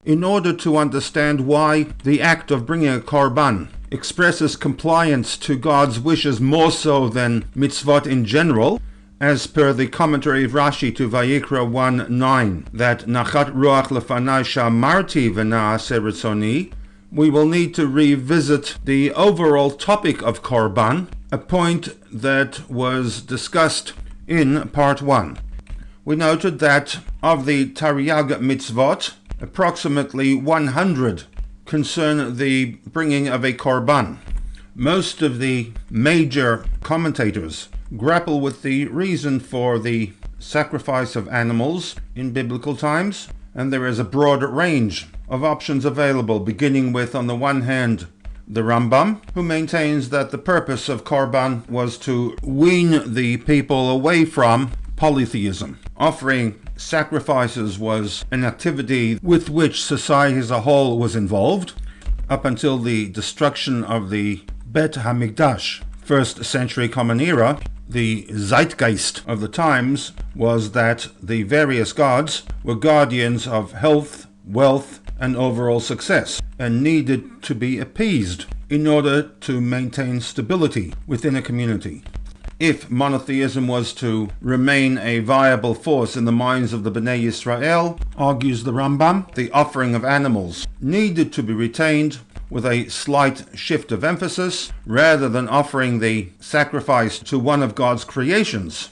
in order to understand why the act of bringing a korban expresses compliance to God's wishes more so than mitzvot in general, as per the commentary of Rashi to Vayikra 1:9, that nachat ruach lefanai shamarti v'naaseh ritzoni, we will need to revisit the overall topic of korban, a point that was discussed in part 1. We noted that of the Tariag mitzvot, approximately 100 concern the bringing of a korban. Most of the major commentators grapple with the reason for the sacrifice of animals in biblical times, and there is a broad range of options available, beginning with, on the one hand, the RAMBAM, who maintains that the purpose of korban was to wean the people away from polytheism. Offering sacrifices was an activity with which society as a whole was involved up until the destruction of the Bet HaMikdash, 1st century Common Era. The zeitgeist of the times was that the various gods were guardians of health, wealth, and overall success, and needed to be appeased in order to maintain stability within a community. If monotheism was to remain a viable force in the minds of the Bnei Yisrael, argues the Rambam, the offering of animals needed to be retained with a slight shift of emphasis. Rather than offering the sacrifice to one of God's creations,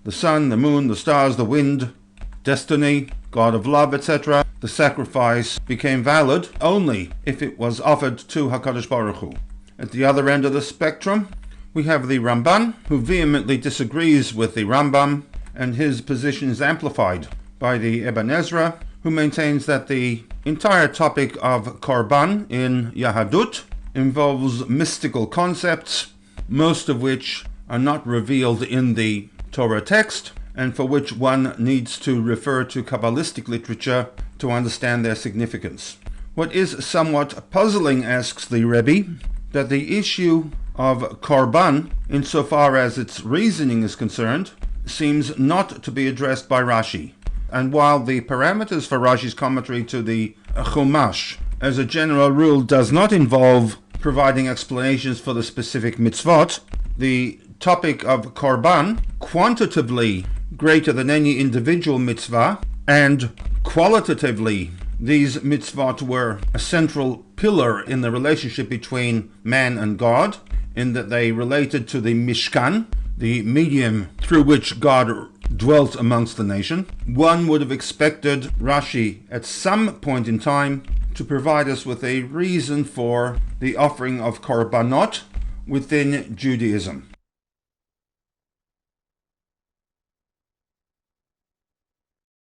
the sun, the moon, the stars, the wind, destiny, God of love, etc., the sacrifice became valid only if it was offered to HaKadosh Baruch Hu. At the other end of the spectrum, we have the Ramban, who vehemently disagrees with the Rambam, and his position is amplified by the Ibn Ezra, who maintains that the entire topic of korban in Yahadut involves mystical concepts, most of which are not revealed in the Torah text, and for which one needs to refer to Kabbalistic literature to understand their significance. What is somewhat puzzling, asks the Rebbe, that the issue of korban, insofar as its reasoning is concerned, seems not to be addressed by Rashi. And while the parameters for Rashi's commentary to the Chumash, as a general rule, does not involve providing explanations for the specific mitzvot, the topic of korban, quantitatively greater than any individual mitzvah, and qualitatively these mitzvot were a central pillar in the relationship between man and God, in that they related to the Mishkan, the medium through which God dwelt amongst the nation. One would have expected Rashi at some point in time to provide us with a reason for the offering of korbanot within Judaism.